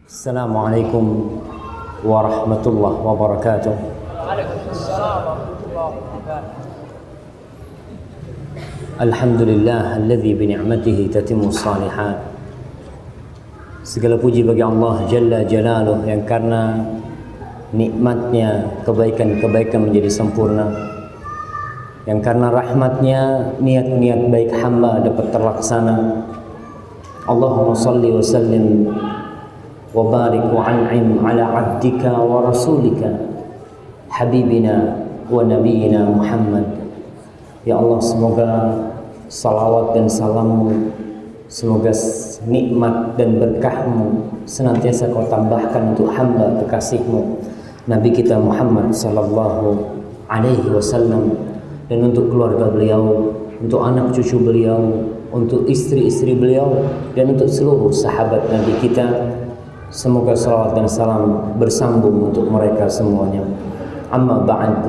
Assalamualaikum warahmatullahi wabarakatuh. Waalaikumsalam warahmatullahi wabarakatuh. Alhamdulillah alladzi bi ni'matihi tatimmu shalihat. Segala puji bagi Allah Jalla Jalaluh yang karena nikmatnya kebaikan-kebaikan menjadi sempurna, yang karena rahmatnya niat-niat baik hamba dapat terlaksana. Allahumma salli wa sallim wa barik wa an'im ala abdika wa rasulika habibina wa nabiyina Muhammad. Ya Allah, semoga salawat dan salammu, semoga nikmat dan berkahmu senantiasa kau tambahkan untuk hamba kekasihmu Nabi kita Muhammad sallallahu alaihi wasallam, dan untuk keluarga beliau, untuk anak cucu beliau, untuk istri-istri beliau, dan untuk seluruh sahabat Nabi kita. Semoga salawat dan salam bersambung untuk mereka semuanya. Amma ba'd,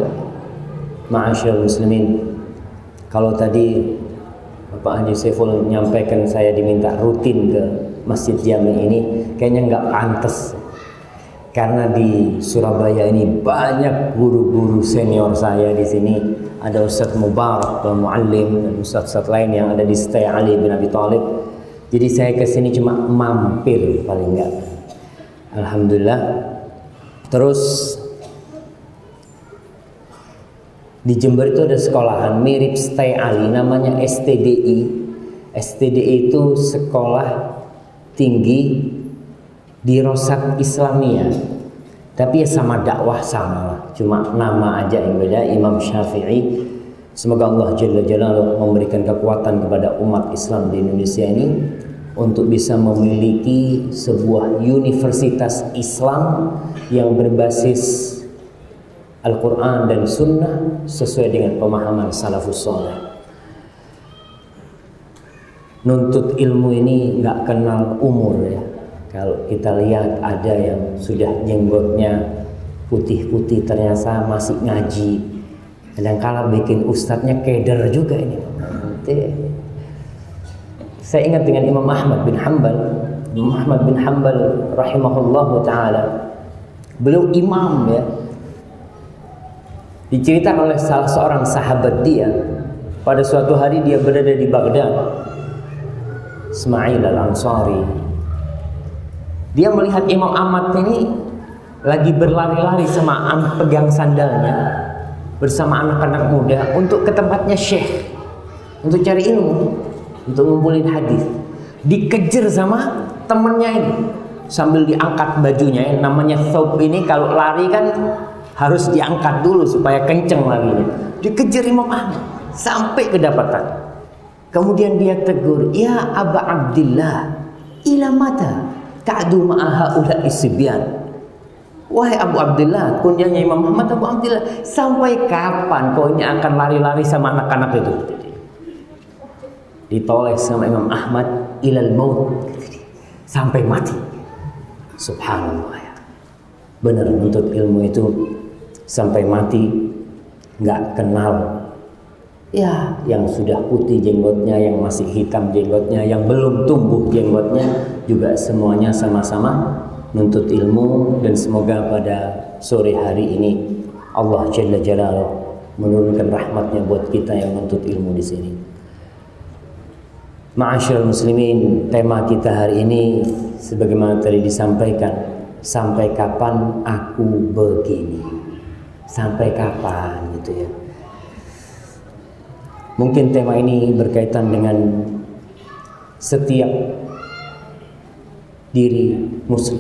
ma'asyiral muslimin. Kalau tadi Bapak Haji Saiful menyampaikan saya diminta rutin ke Masjid Jami ini, kayaknya nggak pantas. Karena di Surabaya ini banyak guru-guru senior saya di sini. Ada Ustadz Mubarak, Muallim, dan Ustadz lain yang ada di Setai Ali bin Abi Thalib. Jadi saya kesini cuma mampir paling enggak. Alhamdulillah. Terus di Jember itu ada sekolahan mirip Setai Ali, namanya STDI. STDI itu sekolah tinggi di Rosak Islamiyah, tapi ya sama dakwah sama lah, cuma nama aja yang beda. Imam Syafi'i, semoga Allah Jalla Jalaluhu memberikan kekuatan kepada umat Islam di Indonesia ini untuk bisa memiliki sebuah universitas Islam yang berbasis Al-Quran dan Sunnah sesuai dengan pemahaman salafus saleh. Nuntut ilmu ini nggak kenal umur ya. Kalau kita lihat ada yang sudah jenggotnya putih-putih ternyata masih ngaji. Kadang-kala bikin ustadznya keder juga ini. Saya ingat dengan Imam Ahmad bin Hanbal. Imam Ahmad bin Hanbal rahimahullahu ta'ala, beliau imam ya. Diceritakan oleh salah seorang sahabat dia, pada suatu hari dia berada di Baghdad, Ismail al-Ansari. Dia melihat Imam Ahmad ini lagi berlari-lari sama pegang sandalnya bersama anak-anak muda untuk ke tempatnya syekh, untuk cari ilmu, untuk ngumpulin hadis. Dikejar sama temennya ini sambil diangkat bajunya, namanya thawb ini kalau lari kan harus diangkat dulu supaya kenceng larinya. Dikejar Imam Ahmad sampai kedapatan. Kemudian dia tegur, "Ya Aba Abdillah, ila mata ta'du ma'aha ula isibyan." Wahai Abu Abdillah, kunyahnya Imam Ahmad, Abu Abdillah, sampai kapan kau ini akan lari-lari sama anak-anak itu? Ditoleh sama Imam Ahmad, ilal maut, sampai mati. Subhanallah ya. Benar, menuntut ilmu itu sampai mati nggak kenal ya, yang sudah putih jenggotnya, yang masih hitam jenggotnya, yang belum tumbuh jenggotnya, juga semuanya sama-sama nuntut ilmu. Dan semoga pada sore hari ini Allah Jalla Jalaluhu menurunkan rahmatnya buat kita yang nuntut ilmu di sini. Ma'asyiral muslimin, tema kita hari ini sebagaimana tadi disampaikan, sampai kapan aku begini? Sampai kapan gitu ya. Mungkin tema ini berkaitan dengan setiap diri muslim.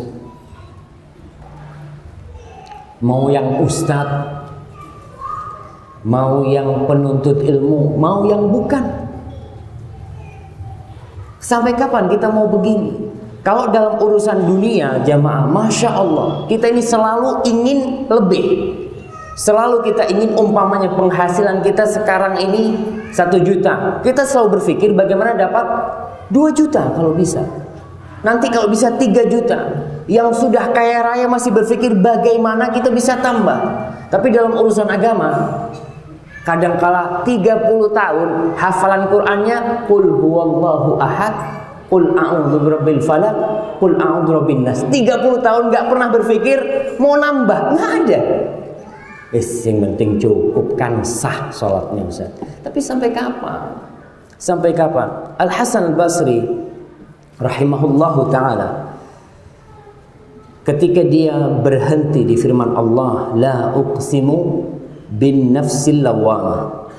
Mau yang ustadz, mau yang penuntut ilmu, mau yang bukan. Sampai kapan kita mau begini? Kalau dalam urusan dunia jamaah, Masya Allah, kita ini selalu ingin lebih. Selalu kita ingin, umpamanya penghasilan kita sekarang ini 1 juta, kita selalu berpikir bagaimana dapat 2 juta kalau bisa. Nanti kalau bisa 3 juta. Yang sudah kaya raya masih berpikir bagaimana kita bisa tambah. Tapi dalam urusan agama, kadangkala 30 tahun hafalan Qur'annya qul huwallahu ahad, Qul a'udzu birabbil falaq, qul a'udzu birabbin nas. 30 tahun nggak pernah berpikir mau nambah, nggak ada. Yang penting cukupkan sah sholatnya Ustaz. Tapi sampai kapan? Sampai kapan? Al Hasan Al Basri rahimahullahu taala ketika dia berhenti di firman Allah, la uqsimu bin nafsil lawwamah.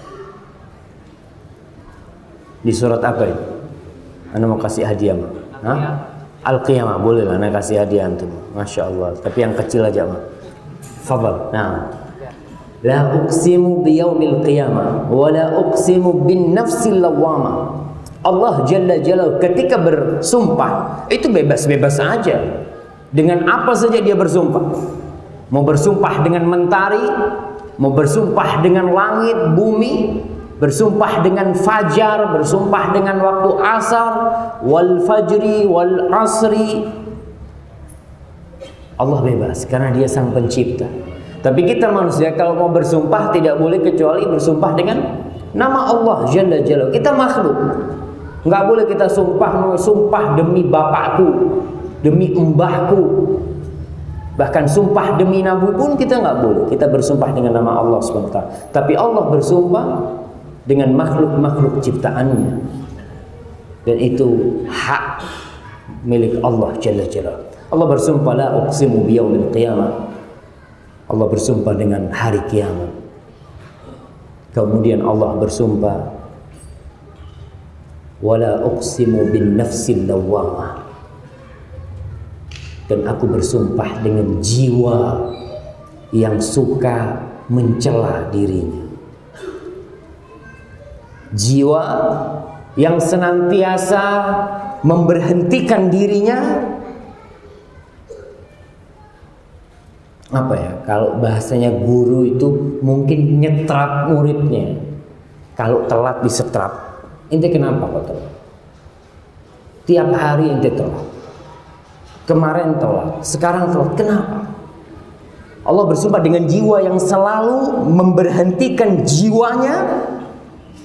Di surat apa ini? Anda mau kasih hadiah mah? Al-Qiyamah, boleh lah Anda kasih hadiah antum. Masya Allah. Tapi yang kecil aja mah. Fadal. Nah. La uqsimu biyaumil qiyamah wa la uqsimu bin nafsil lawwamah. Allah Jalla Jalaluhu ketika bersumpah itu bebas-bebas saja. Dengan apa saja dia bersumpah. Mau bersumpah dengan mentari, mau bersumpah dengan langit, bumi, bersumpah dengan fajar, bersumpah dengan waktu asar, wal fajri wal asri. Allah bebas karena dia sang pencipta. Tapi kita manusia kalau mau bersumpah tidak boleh kecuali bersumpah dengan nama Allah Jalla Jalaluhu. Kita makhluk, nggak boleh kita sumpah demi bapakku, demi mbahku, bahkan sumpah demi nabi pun kita nggak boleh. Kita bersumpah dengan nama Allah SWT. Tapi Allah bersumpah dengan makhluk-makhluk ciptaannya, dan itu hak milik Allah Jalla Jalaluhu. Allah bersumpah la uqsimu biyaumil qiyamah. Allah bersumpah dengan hari kiamat. Kemudian Allah bersumpah wala uqsimu bin nafsil lawwamah. Dan aku bersumpah dengan jiwa yang suka mencela dirinya. Jiwa yang senantiasa memberhentikan dirinya. Apa ya, kalau bahasanya guru itu mungkin nyetrap muridnya. Kalau telat disetrap. Ente kenapa kok telat? Tiap hari ente telat. Kemarin telat, sekarang telat. Kenapa? Allah bersumpah dengan jiwa yang selalu memberhentikan jiwanya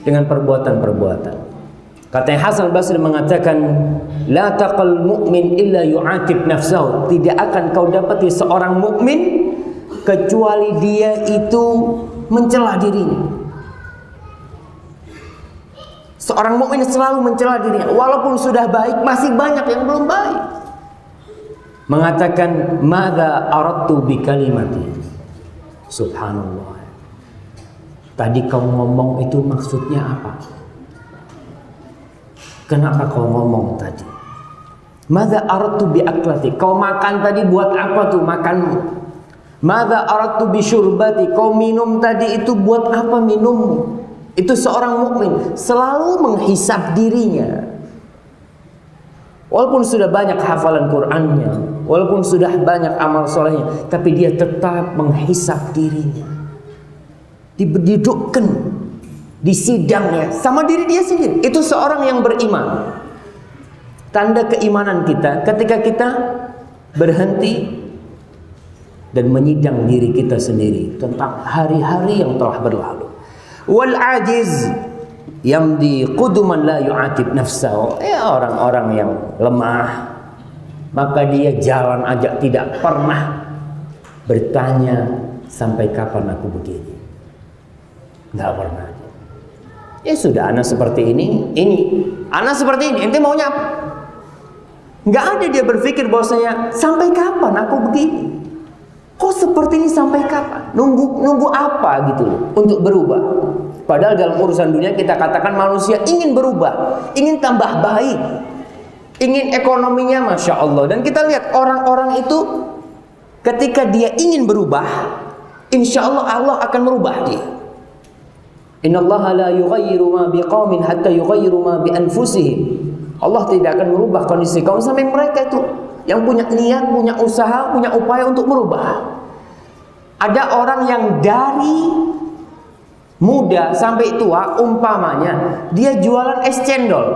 dengan perbuatan-perbuatan. Katanya Hasan Basri mengatakan, la taqal mu'min illa yu'atib nafsahu. Tidak akan kau dapati seorang mukmin kecuali dia itu mencela dirinya. Seorang mukmin selalu mencela dirinya, walaupun sudah baik masih banyak yang belum baik. Mengatakan, madza aradtu bi kalimati. Subhanallah. Tadi kau ngomong itu maksudnya apa? Kenapa kau ngomong tadi? Madza aradtu bi aklati. Kau makan tadi buat apa tuh makanmu? Madza aradtu bi syurbati. Kau minum tadi itu buat apa minummu? Itu seorang mukmin selalu menghisab dirinya. Walaupun sudah banyak hafalan Qur'annya, walaupun sudah banyak amal solehnya, tapi dia tetap menghisab dirinya. Didudukkan di sidangnya sama diri dia sendiri. Itu seorang yang beriman. Tanda keimanan kita ketika kita berhenti dan menyidang diri kita sendiri tentang hari-hari yang telah berlalu. Wal ajiz yamdi quduman la yu'atib nafsahu. Orang-orang yang lemah, maka dia jalan aja tidak pernah bertanya sampai kapan aku begini. Nggak pernah. Ya sudah, anak seperti ini, anak seperti ini, ente maunya apa? Nggak ada dia berpikir bahwasanya sampai kapan aku begini? Kok seperti ini sampai kapan? Nunggu apa gitu loh untuk berubah? Padahal dalam urusan dunia kita katakan manusia ingin berubah, ingin tambah baik, ingin ekonominya masya Allah. Dan kita lihat orang-orang itu ketika dia ingin berubah, insya Allah Allah akan merubah dia. Innallaha la yughayyiru ma biqaumin hatta yughayyiru ma bi anfusihim. Allah tidak akan merubah kondisi kaum sampai mereka itu yang punya niat, punya usaha, punya upaya untuk merubah. Ada orang yang dari muda sampai tua, umpamanya dia jualan es cendol,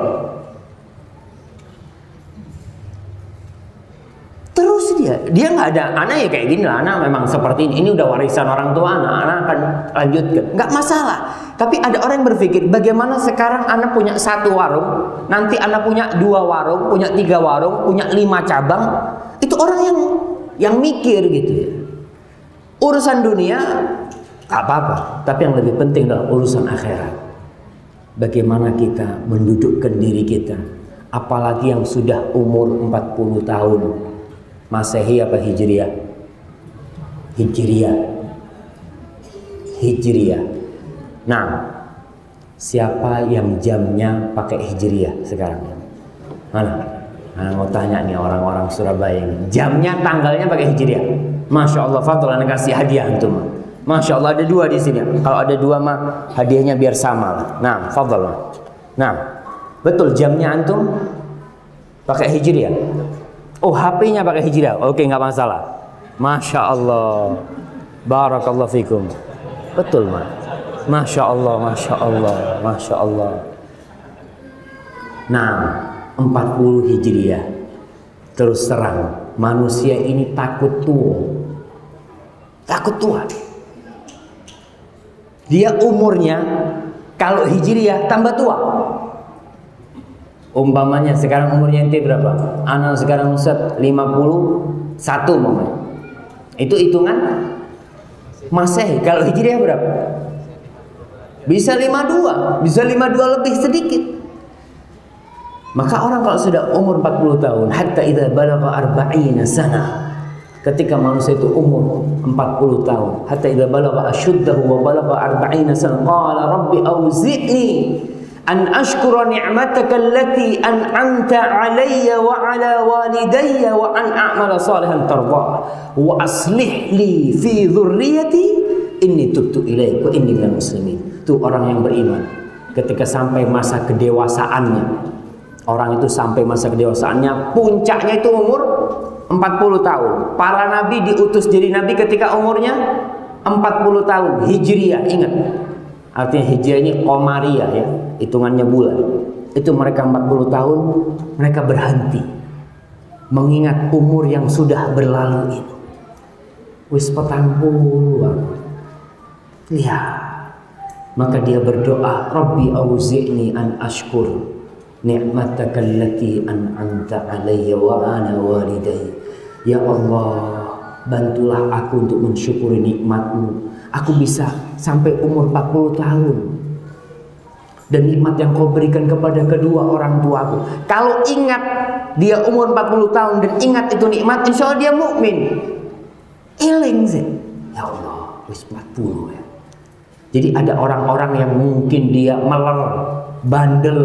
terus dia nggak ada anak ya kayak gini lah, anak memang seperti ini udah warisan orang tua, anak akan lanjutkan, nggak masalah. Tapi ada orang yang berpikir, bagaimana sekarang anak punya 1 warung, nanti anak punya 2 warung, punya 3 warung, punya 5 cabang. Itu orang yang mikir gitu ya. Urusan dunia tak apa-apa, tapi yang lebih penting adalah urusan akhirat. Bagaimana kita mendudukkan diri kita, apalagi yang sudah umur 40 tahun. Masehi apa Hijriyah? Hijriyah. Nah, siapa yang jamnya pakai Hijriyah sekarang? Mana? Nah, mau tanya nih orang-orang Surabaya ini. Jamnya tanggalnya pakai Hijriyah. Masya Allah, Fadl, anda kasih hadiah antum. Masya Allah, ada 2 di sini. Kalau ada 2 mah hadiahnya biar sama lah. Nah, Fadl. Nah, betul jamnya antum pakai Hijriyah. Oh, HP-nya pakai Hijriyah. Oke, nggak masalah. Masya Allah, barakallahu fikum. Betul, Mas. Masya Allah, Masya Allah, Masya Allah. Nah, 40 Hijriyah. Terus terang, manusia ini takut tua. Takut tua. Dia umurnya kalau Hijriyah tambah tua. Umpamanya sekarang umurnya ente berapa? Anak sekarang Ustaz 51 umpamanya. Itu hitungan Masehi. Kalau Hijriyah berapa? Bisa 52, bisa 52 lebih sedikit. Maka orang kalau sudah umur 40 tahun, hatta idza balagha 40 sana, ketika manusia itu umur 40 tahun, hatta idza balagha ashuddahu wa balagha 40 sana, qala rabbi auzi'ni an ashkura ni'mataka allati an'amta 'alayya wa 'ala walidayya wa an a'mala salihan tardah wa aslih li fi dhurriyyati inni tubtu ilaik wa inni minal muslimin. Itu orang yang beriman ketika sampai masa kedewasaannya. Orang itu sampai masa kedewasaannya, puncaknya itu umur 40 tahun. Para nabi diutus jadi nabi ketika umurnya 40 tahun. Hijriyah, ingat. Artinya Hijriyah ini Qamariyah ya, hitungannya bulan. Itu mereka 40 tahun, mereka berhenti mengingat umur yang sudah berlalu itu. Wis 40 aku. Lihat. Maka dia berdoa, Rabbi auzi'ni an ashkur ni'mataka allati an'amta 'alayya wa 'ala walidayya. Ya Allah, bantulah aku untuk mensyukuri nikmat-Mu. Aku bisa sampai umur 40 tahun. Dan nikmat yang Kau berikan kepada kedua orang tuaku. Kalau ingat dia umur 40 tahun dan ingat itu nikmat, insya Allah dia mukmin. Eling sih. Ya Allah, wis 40 ya. Jadi ada orang-orang yang mungkin dia meler, bandel.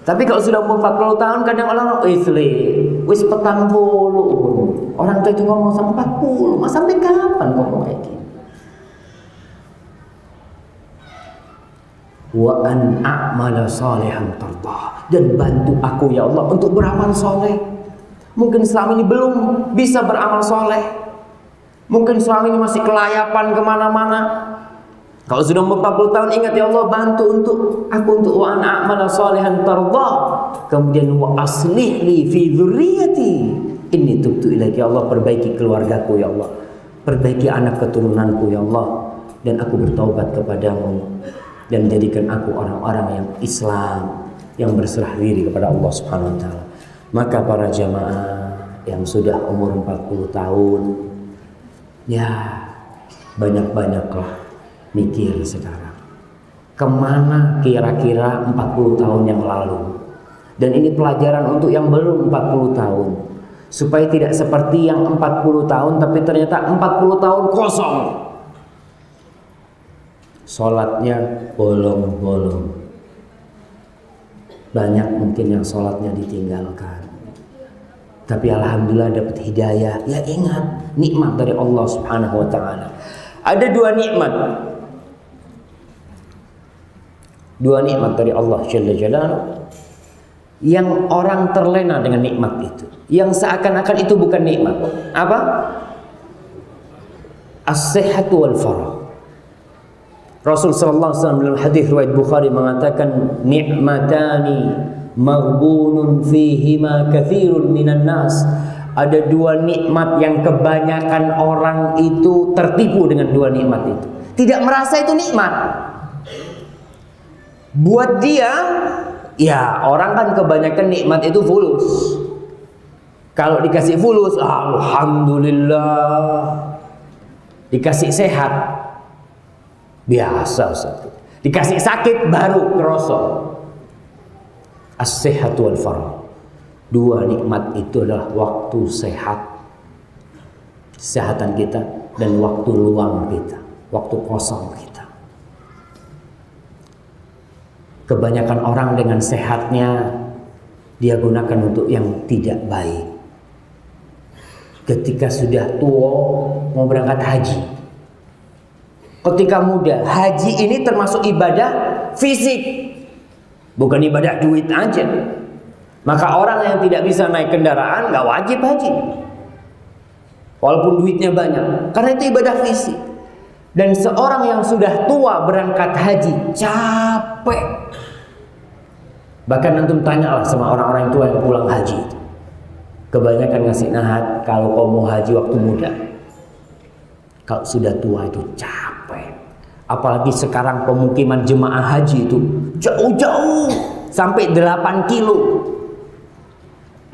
Tapi kalau sudah umur 40 tahun kadang orang wis 40. Orang tua itu ngomong sama 40, mas sampai kapan ngomong kayak gini? Wa an a'mala salihan tardah, dan bantu aku ya Allah untuk beramal soleh. Mungkin selama ini belum bisa beramal soleh, mungkin selama ini masih kelayapan kemana-mana. Kalau sudah 40 tahun ingat ya Allah, bantu untuk aku untuk wa an a'mala salihan tardah. Kemudian wa aslih li fi dzurriyyati inni tubtu ilaik. Ya Allah, perbaiki keluargaku ya Allah, perbaiki anak keturunanku ya Allah, dan aku bertaubat kepadamu, dan jadikan aku orang-orang yang Islam, yang berserah diri kepada Allah Subhanahu wa taala. Maka para jamaah yang sudah umur 40 tahun, ya banyak-banyaklah mikir sekarang. Kemana kira-kira 40 tahun yang lalu? Dan ini pelajaran untuk yang belum 40 tahun. Supaya tidak seperti yang 40 tahun tapi ternyata 40 tahun kosong. Sholatnya bolong-bolong. Banyak mungkin yang sholatnya ditinggalkan. Tapi alhamdulillah dapat hidayah. Ya ingat, nikmat dari Allah Subhanahu wa taala. Ada 2 nikmat. 2 nikmat dari Allah Jalla Jalaluhu yang orang terlena dengan nikmat itu, yang seakan-akan itu bukan nikmat. Apa? As-sihhatu wal farah. Rasul sallallahu alaihi wasallam dalam hadis riwayat Bukhari mengatakan, ni'matani maghbunun fihima katsirun minan nas. Ada 2 nikmat yang kebanyakan orang itu tertipu dengan 2 nikmat itu. Tidak merasa itu nikmat. Buat dia, ya orang kan kebanyakan nikmat itu fulus. Kalau dikasih fulus, alhamdulillah. Dikasih sehat, biasa Ustaz. Dikasih sakit baru kerasa. As-sihhatu wal farah. Dua nikmat itu adalah waktu sehat, kesehatan kita, dan waktu luang kita, waktu kosong kita. Kebanyakan orang dengan sehatnya dia gunakan untuk yang tidak baik. Ketika sudah tua mau berangkat haji, ketika muda, haji ini termasuk ibadah fisik, bukan ibadah duit aja. Maka orang yang tidak bisa naik kendaraan gak wajib haji, walaupun duitnya banyak, karena itu ibadah fisik. Dan seorang yang sudah tua berangkat haji capek. Bahkan antum tanyalah sama orang-orang tua yang pulang haji, kebanyakan ngasih nasihat, kalau kau mau haji waktu muda, kalau sudah tua itu capek. Apalagi sekarang pemukiman jemaah haji itu jauh-jauh sampai 8 kilo.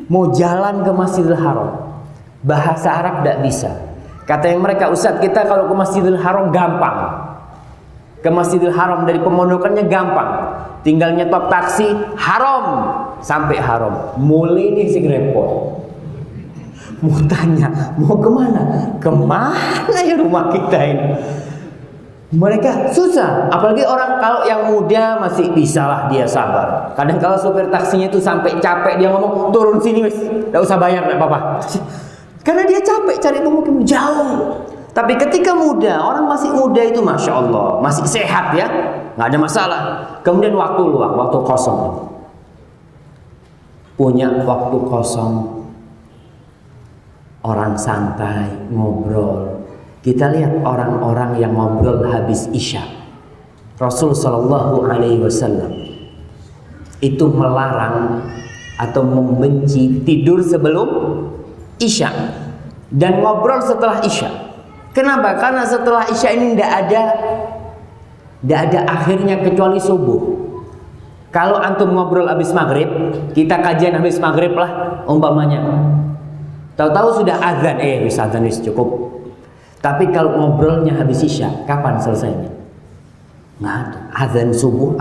Mau jalan ke Masjidil Haram, bahasa Arab tidak bisa. Katanya mereka, Ustaz, kita kalau ke Masjidil Haram gampang. Ke Masjidil Haram dari pemondokannya gampang. Tinggal nyetop taksi Haram sampai Haram. Mulai nih si repot. Mau tanya, mau kemana? Kemana ya rumah kita ini? Mereka susah. Apalagi orang kalau yang muda masih bisa lah dia sabar. Kadang kalau supir taksinya itu sampai capek dia ngomong, turun sini wis, gak usah bayar, gak apa-apa. Karena dia capek cari pemukiman jauh. Tapi ketika muda, orang masih muda itu Masya Allah, masih sehat ya, gak ada masalah. Kemudian waktu luang, waktu kosong, punya waktu kosong, orang santai, ngobrol. Kita lihat orang-orang yang ngobrol habis Isya. Rasul Shallallahu Alaihi Wasallam itu melarang atau membenci tidur sebelum Isya dan ngobrol setelah Isya. Kenapa? Karena setelah Isya ini tidak ada akhirnya kecuali subuh. Kalau antum ngobrol habis maghrib, kita kajian habis maghrib lah umpamanya. Tahu-tahu sudah azan, bisa azan cukup. Tapi kalau ngobrolnya habis Isya, kapan selesainya? Nggak ada. Azan subuh.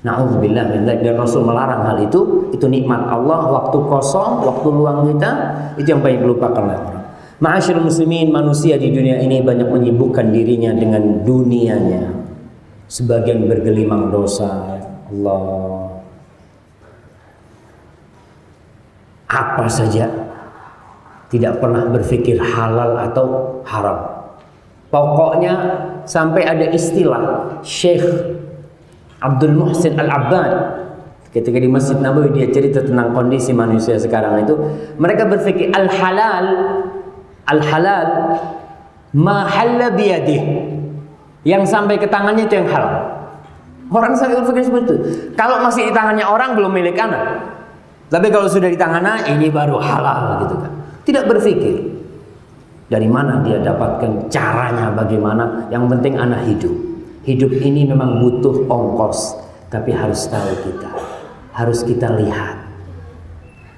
Na'udzubillah min dzalik. Dan Rasul melarang hal itu. Itu nikmat Allah, waktu kosong, waktu luang kita, itu yang paling dilupakan oleh orang. Ma'asyiral muslimin, manusia di dunia ini banyak menyibukkan dirinya dengan dunianya. Sebagian bergelimang dosa. Allah. Apa saja tidak pernah berpikir halal atau haram. Pokoknya sampai ada istilah Syekh Abdul Muhsin Al-Abbad ketika di Masjid Nabawi, dia cerita tentang kondisi manusia sekarang itu. Mereka berpikir al-halal ma halla biyadih, yang sampai ke tangannya itu yang halal. Orang sampai berpikir seperti itu. Kalau masih di tangannya orang belum milik anak. Tapi kalau sudah di tangannya ini baru halal gitu kan. Tidak berpikir dari mana dia dapatkan, caranya bagaimana. Yang penting anak hidup. Hidup ini memang butuh ongkos, tapi harus tahu kita. Harus kita lihat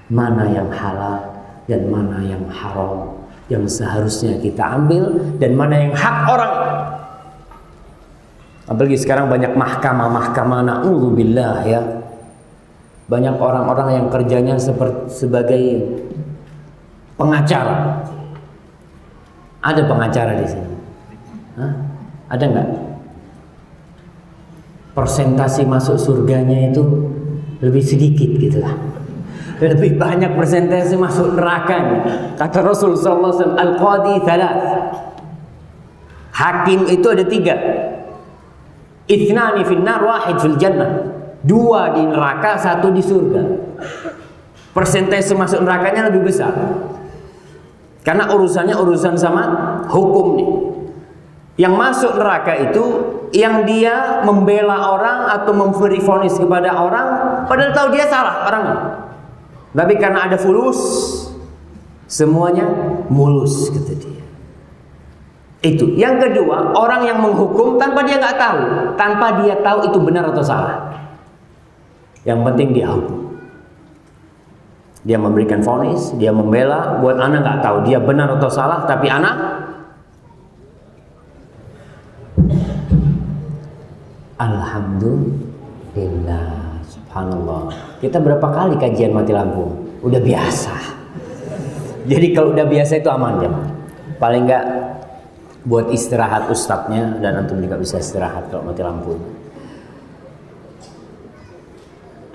mana yang halal dan mana yang haram, yang seharusnya kita ambil dan mana yang hak orang. Apalagi sekarang banyak mahkamah-mahkamah, na'udzubillah ya. Banyak orang-orang yang kerjanya sebagai pengacara. Ada pengacara di sini? Hah? Ada nggak? Persentasi masuk surganya itu lebih sedikit gitu lah. Lebih banyak persentase masuk neraka. Kata Rasul sallallahu alaihi wasallam, al-qadi thalath. Hakim itu ada 3. Ithnani fil nar, wahid fil jannah. 2 di neraka, 1 di surga. Persentase masuk nerakanya lebih besar. Karena urusannya urusan sama hukum nih. Yang masuk neraka itu yang dia membela orang atau memberi vonis kepada orang padahal tahu dia salah orangnya. Tapi karena ada fulus, semuanya mulus kata dia. Itu. Yang kedua, orang yang menghukum tanpa dia nggak tahu, tanpa dia tahu itu benar atau salah. Yang penting dia hukum. Dia memberikan vonis, dia membela, buat anak nggak tahu dia benar atau salah, tapi anak alhamdulillah, subhanallah. Kita berapa kali kajian mati lampu? Udah biasa. Jadi kalau udah biasa itu aman jam. Paling nggak buat istirahat ustadznya, dan antum juga bisa istirahat kalau mati lampu.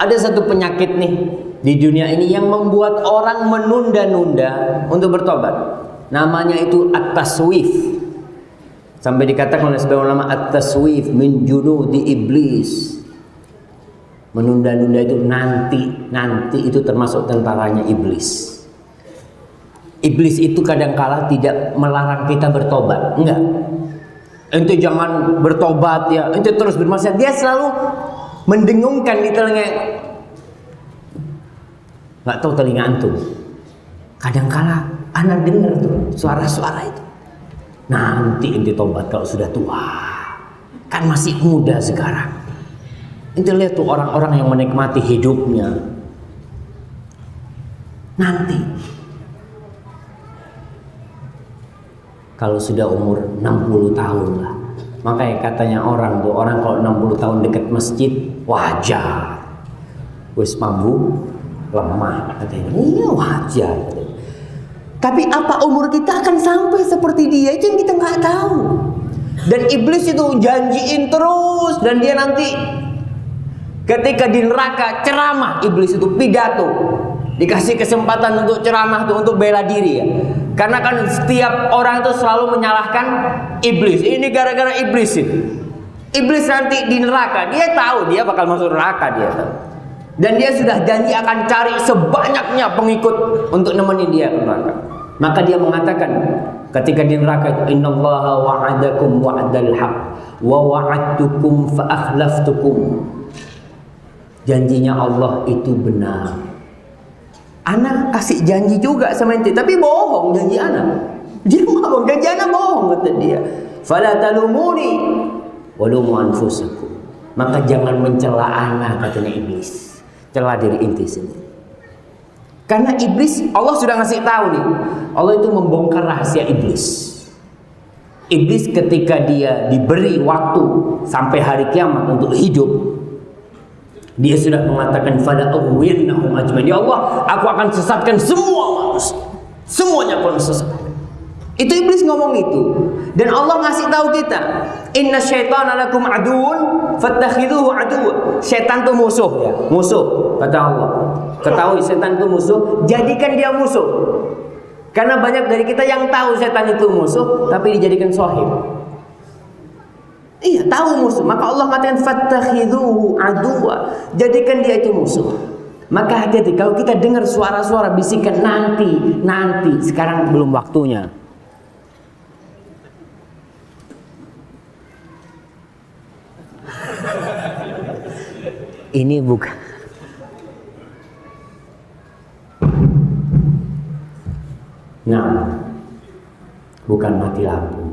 Ada satu penyakit nih di dunia ini yang membuat orang menunda-nunda untuk bertobat. Namanya itu at-taswif. Sampai dikatakan oleh sebagian ulama at-taswif min junudi iblis. Menunda-nunda itu nanti itu termasuk tentaranya iblis. Iblis itu kadangkala tidak melarang kita bertobat, enggak. Ente jangan bertobat ya, ente terus bermaksiat. Dia selalu mendengungkan di telinga. Nggak tahu telinga antum. Kadangkala anak dengar tuh suara-suara itu. Nanti ente tobat kalau sudah tua. Kan masih muda sekarang. Ente lihat tuh orang-orang yang menikmati hidupnya. Nanti kalau sudah umur 60 tahun lah. Makanya katanya orang kalau 60 tahun dekat masjid wajar. Wis mambu lemah katanya. Iya wajar katanya. Tapi apa umur kita akan sampai seperti dia, itu yang kita nggak tahu. Dan iblis itu janjiin terus, dan dia nanti ketika di neraka ceramah, iblis itu pidato, dikasih kesempatan untuk ceramah tuh, untuk bela diri ya. Karena kan setiap orang itu selalu menyalahkan iblis. Ini gara-gara iblis itu. Iblis nanti di neraka, dia tahu dia bakal masuk neraka, dia tahu. Dan dia sudah janji akan cari sebanyaknya pengikut untuk nemenin dia ke neraka. Maka dia mengatakan ketika di neraka, innallaha wa'adakum wa'dal haq wa wa'adtukum fa akhlaftukum. Janjinya Allah itu benar. Anak kasih janji juga sama ente, tapi bohong janji anak. Dia ngomong janji anak bohong, kata dia. Fala talumuni walumu anfusakum. Maka jangan mencela anak, katanya iblis. Cela diri inti sendiri. Karena iblis, Allah sudah ngasih tahu nih. Allah itu membongkar rahasia iblis. Iblis ketika dia diberi waktu sampai hari kiamat untuk hidup, dia sudah mengatakan fala ughwiyannahum ajmain. Ya Allah, aku akan sesatkan semua manusia. Semuanya aku sesatkan. Itu iblis ngomong itu. Dan Allah ngasih tahu kita, inna syaitana lakum aduun fattakhidhuhu aduwwa. Setan itu musuh ya, musuh kata Allah. Ketahui setan itu musuh, jadikan dia musuh. Karena banyak dari kita yang tahu setan itu musuh tapi dijadikan sahib. Iya, tahu musuh. Maka Allah mengatakan fattakhidhuhu aduwwa. Jadikan dia itu musuh. Maka hati-hati kalau kita dengar suara-suara bisikan nanti, sekarang belum waktunya. Ini bukan. Nah, bukan mati lampu.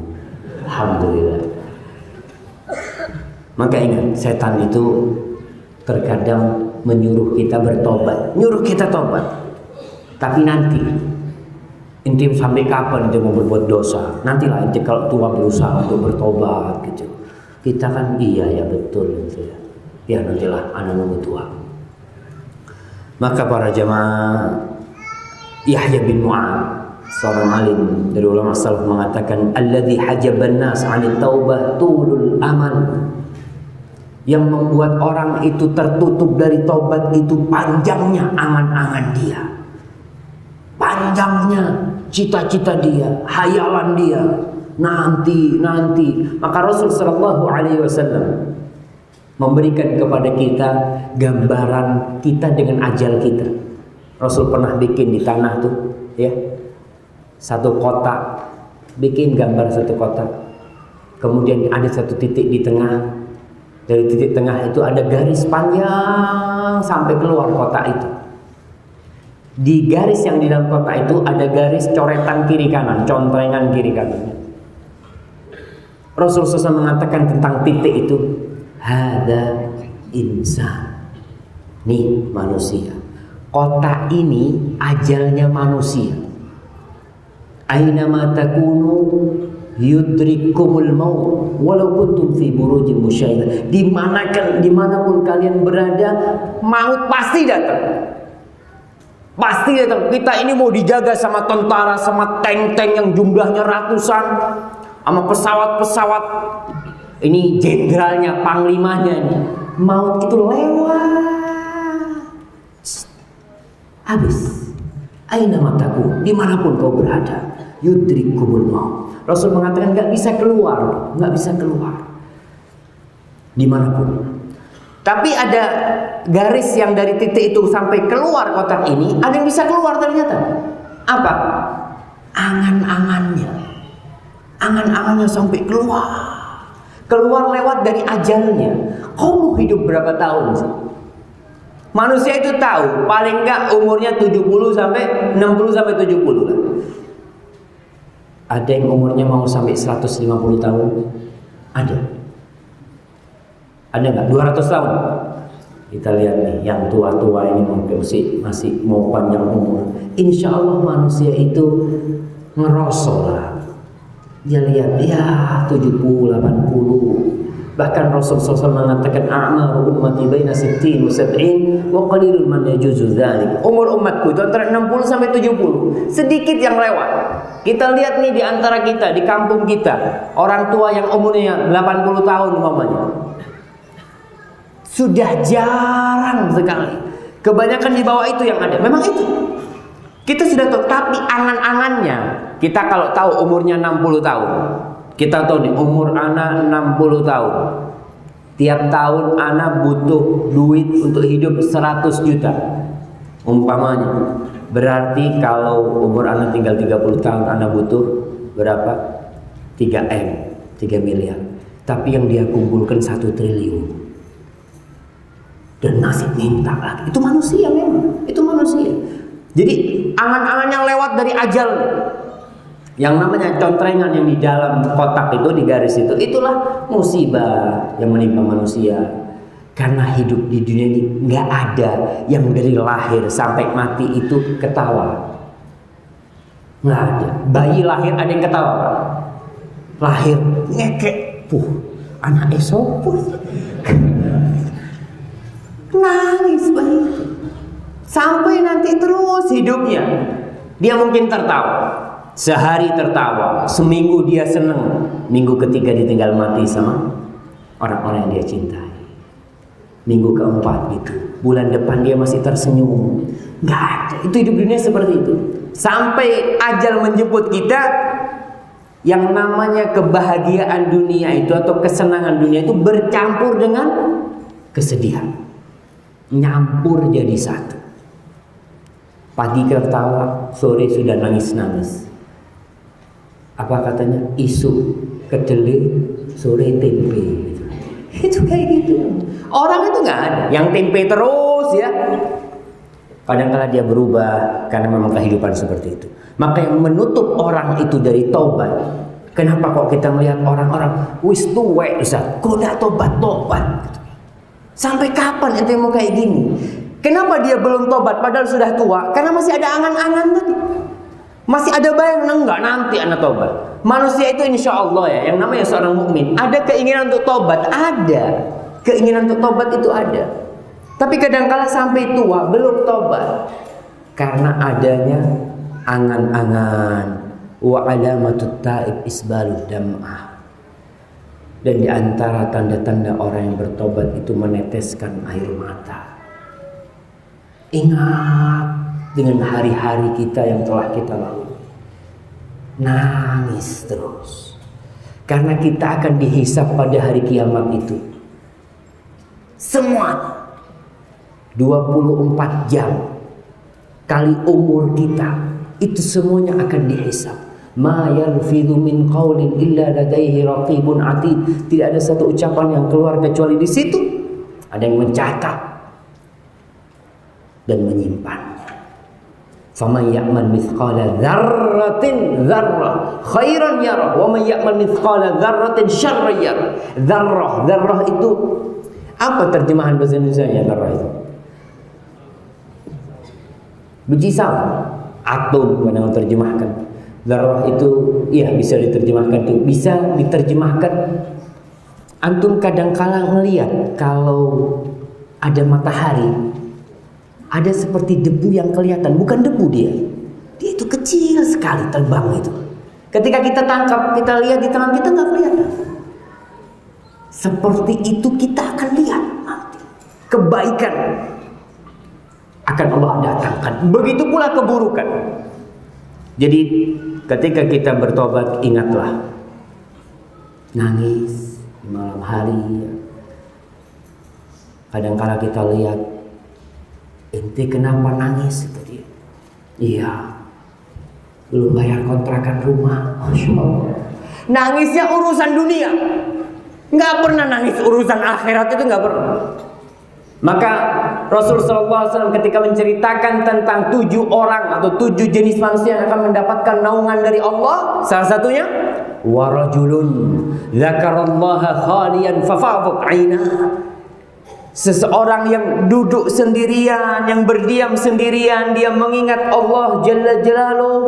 Alhamdulillah. Maka ingat, setan itu terkadang menyuruh kita bertobat, nyuruh kita tobat. Tapi nanti, inti sampai kapan inti mau berbuat dosa? Nantilah inti kalau tua berusaha untuk bertobat gitu. Kita kan iya ya betul gitu ya. Ya nantilah anak nunggu tua. Maka para jamaah, Yahya bin Mu'ad, seorang alim dari ulama salaf, mengatakan alladzi hajaban nas 'anit taubah tulul amal. Yang membuat orang itu tertutup dari taubat itu panjangnya angan-angan dia, panjangnya cita-cita dia, hayalan dia, nanti. Maka Rasul sallallahu alaihi wasallam memberikan kepada kita gambaran kita dengan ajal kita. Rasul pernah bikin di tanah tuh, ya, satu kotak, bikin gambar satu kotak. Kemudian ada satu titik di tengah. Dari titik tengah itu ada garis panjang sampai keluar kotak itu. Di garis yang di dalam kotak itu ada garis coretan kiri kanan, contrengan kiri kanannya. Rasulullah SAW mengatakan tentang titik itu, hada insan, nih manusia. Kota ini ajalnya manusia. Aina ma takunu yudrikumul maut walau kuntum fi burujin musyaidah. Dimanapun kalian berada, maut pasti datang. Pasti datang. Kita ini mau dijaga sama tentara, sama tank-tank yang jumlahnya ratusan, sama pesawat-pesawat. Ini jenderalnya, panglimanya ini. Maut itu lewat, habis. Aina mataku, dimanapun kau berada, yudrikumul maut. Rasul mengatakan nggak bisa keluar, nggak bisa keluar, dimanapun. Tapi ada garis yang dari titik itu sampai keluar kotak ini, ada yang bisa keluar ternyata. Apa? Angan-angannya, angan-angannya sampai keluar. Keluar lewat dari ajalnya. Kau mau hidup berapa tahun sih? Manusia itu tahu paling enggak umurnya 70 sampai 60 sampai 70 lah. Ada yang umurnya mau sampai 150 tahun? Ada. Ada enggak? 200 tahun? Kita lihat nih, yang tua-tua ini masih mau panjang umur. Insya Allah manusia itu ngerosol lah. Dia lihat, ya 70, 80. Bahkan Rasulullah SAW mengatakan a'maru ummati baina 60 wa 70 wa qalilun man yajuzu dzalik. Umur umatku itu antara 60 sampai 70. Sedikit yang lewat. Kita lihat nih di antara kita, di kampung kita, orang tua yang umurnya 80 tahun umpamanya. Sudah jarang sekali. Kebanyakan di bawah itu yang ada. Memang itu. Kita sudah tahu, tapi angan-angannya. Kita kalau tahu umurnya 60 tahun. Kita tahu nih umur anak 60 tahun. Tiap tahun anak butuh duit untuk hidup 100 juta. Umpamanya. Berarti kalau umur anak tinggal 30 tahun, anak butuh berapa? 3M, 3 miliar. Tapi yang dia kumpulkan 1 triliun. Dan masih minta lagi. Itu manusia memang. Itu manusia. Jadi angan-angannya lewat dari ajal. Yang namanya contrengan yang di dalam kotak itu, di garis itu, itulah musibah yang menimpa manusia. Karena hidup di dunia ini nggak ada yang dari lahir sampai mati itu ketawa. Nggak ada. Bayi lahir ada yang ketawa. Lahir ngekek, anak esok nangis bayi itu. Sampai nanti terus hidupnya. Dia mungkin tertawa. Sehari tertawa, seminggu dia senang, minggu ketiga ditinggal mati sama orang-orang yang dia cintai. Minggu keempat gitu, bulan depan dia masih tersenyum. Nggak ada, itu hidup dunia seperti itu. Sampai ajal menjemput kita, yang namanya kebahagiaan dunia itu atau kesenangan dunia itu bercampur dengan kesedihan, nyampur jadi satu. Pagi tertawa, sore sudah nangis-nangis. Apa katanya? Isu kedelai, sore tempe. Itu kayak gitu. Orang itu nggak ada yang tempe terus ya. Kadang-kala dia berubah karena memang kehidupan seperti itu. Maka yang menutup orang itu dari tobat. Kenapa kok kita melihat orang-orang wis tuwek Ustaz, kok nggak tobat-tobat? Sampai kapan ente mau kayak gini? Kenapa dia belum tobat padahal sudah tua? Karena masih ada angan-angan tadi. Masih ada bayang, enggak nanti anak tobat. Manusia itu insya Allah ya, yang namanya seorang mukmin, ada keinginan untuk tobat, ada. Keinginan untuk tobat itu ada. Tapi kadang-kala sampai tua belum tobat. Karena adanya angan-angan. Wa alamatut taib isbalud dam'ah. Dan di antara tanda-tanda orang yang bertobat itu meneteskan air mata. Ingat dengan hari-hari kita yang telah kita lalui. Nangis terus. Karena kita akan dihisap pada hari kiamat itu. Semuanya 24 jam kali umur kita, itu semuanya akan dihisap. Ma yalfidhu min qaulin illa ladaihi raqibun atid. Tidak ada satu ucapan yang keluar kecuali di situ ada yang mencatat dan menyimpannya. Faman ya'mal mithqala dzarratin dzarrah khairan yarah wa man ya'mal mithqala dzarratin syarran yarah. Dzarrah itu apa terjemahan bahasa Indonesianya dzarrah itu? Biji sawi, atom kadang terjemahkan. Dzarrah itu ya bisa diterjemahkan itu, bisa diterjemahkan antum kadang-kala ngelihat kalau ada matahari, ada seperti debu yang kelihatan, bukan debu dia itu kecil sekali terbang itu. Ketika kita tangkap, kita lihat di tangan kita nggak kelihatan. Seperti itu kita akan lihat nanti kebaikan akan Allah datangkan. Begitu pula keburukan. Jadi ketika kita bertobat, ingatlah nangis di malam hari. Kadang-kala kita lihat, ente kenapa nangis? Tadi, iya, belum bayar kontrakan rumah. Masya Allah. Nangisnya urusan dunia, nggak pernah nangis urusan akhirat, itu nggak pernah. Maka Rasulullah SAW ketika menceritakan tentang 7 orang atau 7 jenis manusia yang akan mendapatkan naungan dari Allah, salah satunya warajulun dzakarallaha khaliyan fafadat 'ainah. Seseorang yang duduk sendirian, yang berdiam sendirian, dia mengingat Allah Jalla Jalaluh,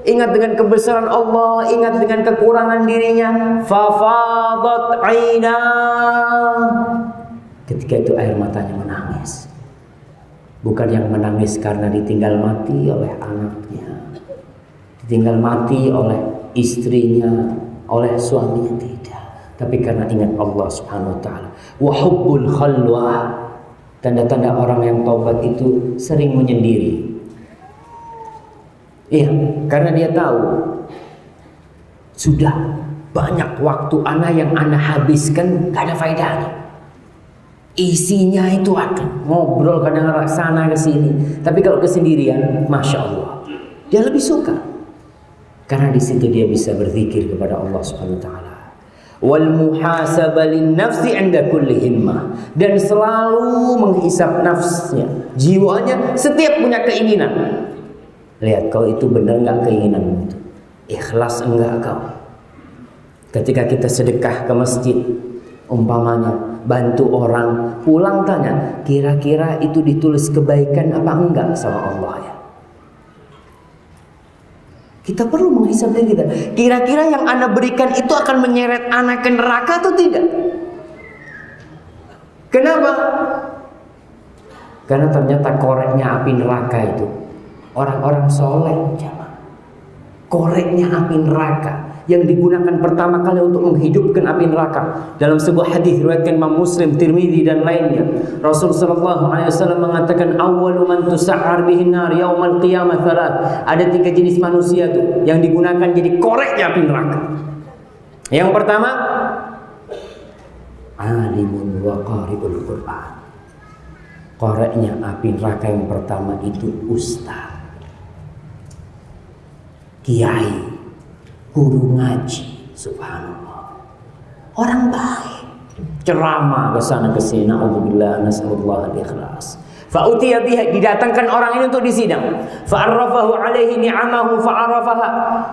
ingat dengan kebesaran Allah, ingat dengan kekurangan dirinya, fafadat 'ainah. Ketika itu air matanya menangis. Bukan yang menangis karena ditinggal mati oleh anaknya, ditinggal mati oleh istrinya, oleh suaminya, tidak. Tapi karena ingat Allah Subhanahu wa ta'ala. Wa hubbul khalwah. Tanda-tanda orang yang taubat itu sering menyendiri. Iya, karena dia tahu sudah banyak waktu ana yang ana habiskan gak ada faedahnya. Isinya itu akan ngobrol kadang-kadang sana ke sini. Tapi kalau kesendirian, masya Allah, dia lebih suka. Karena di situ dia bisa berzikir kepada Allah Subhanahu wa ta'ala. Wal muhasabah lin nafsi 'inda kulli himmah, dan selalu menghisap nafsnya, jiwanya, setiap punya keinginan. Lihat kau itu benar enggak keinginanmu itu? Ikhlas enggak kau? Ketika kita sedekah ke masjid, umpamanya bantu orang, pulang tanya, kira-kira itu ditulis kebaikan apa enggak sama Allah ya? Kita perlu menghisap diri kita. Kira-kira yang Anda berikan itu akan menyeret anak ke neraka atau tidak? Kenapa? Karena ternyata koreknya api neraka itu orang-orang soleh, koreknya api neraka yang digunakan pertama kali untuk menghidupkan api neraka. Dalam sebuah hadis riwayatkan Imam Muslim, Tirmidzi dan lainnya, Rasulullah SAW mengatakan awwalu man tus'ar bihin nar yaumal qiyamah thalath. Ada 3 jenis manusia tuh yang digunakan jadi koreknya api neraka. Yang pertama, alimun wa qari'ul Qur'an. Koreknya api neraka yang pertama itu ustaz, kiai, guru ngaji, subhanallah, orang baik, ceramah ke sana ke sini, naudzubillah, nasallallahu al-ikhlas. Fa'utiya biha, didatangkan orang ini untuk disidang. Fa'arrafahu alaihi ni'amahu fa'arafaha.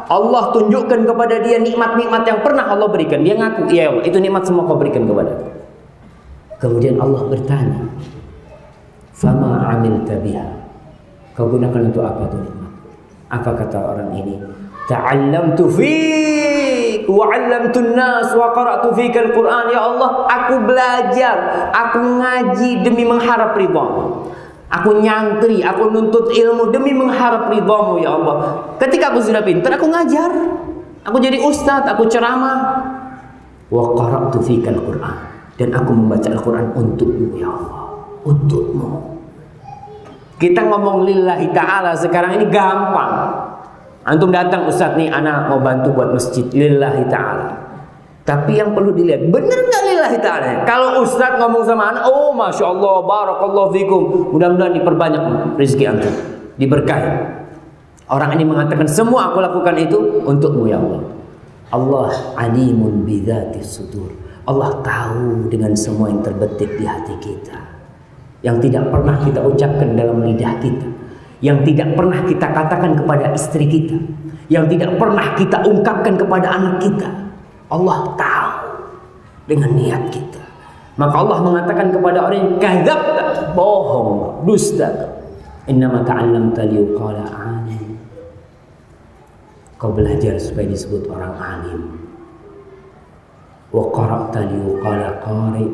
Allah tunjukkan kepada dia nikmat-nikmat yang pernah Allah berikan. Dia ngaku, iya Allah, itu nikmat semua kau berikan kepada. Kemudian Allah bertanya, fama amilta biha, kau gunakan untuk apa tuh nikmat? Apa kata orang ini? Ta'allamtu fik wa 'allamtun nas wa qara'tu fikal Qur'an. Ya Allah, aku belajar, aku ngaji demi mengharap ridhamu. Aku nyantri, aku nuntut ilmu demi mengharap ridhamu ya Allah. Ketika aku sudah pintar, aku ngajar, aku jadi ustadz, aku ceramah. Wa qara'tu fikal Qur'an, dan aku membaca Al-Qur'an untukmu ya Allah, untukmu. Kita ngomong lillahi ta'ala sekarang ini gampang. Antum datang, ustaz nih anak mau bantu buat masjid, lillahi ta'ala. Tapi yang perlu dilihat, bener nggak lillahi ta'ala? Kalau ustaz ngomong sama anak, oh masya Allah, barakallahu fikum, mudah-mudahan diperbanyak rezeki antum, diberkahi. Orang ini mengatakan semua aku lakukan itu untukmu ya Allah. Allah alimun bidzati sudur. Allah tahu dengan semua yang terbetik di hati kita, yang tidak pernah kita ucapkan dalam lidah kita, yang tidak pernah kita katakan kepada istri kita, yang tidak pernah kita ungkapkan kepada anak kita. Allah tahu dengan niat kita. Maka Allah mengatakan kepada orang yang kadzabta, bohong, dusta. Innama ta'allamta liyuqala alim. Kau belajar supaya disebut orang alim. Wa qara'ta liyuqala qari.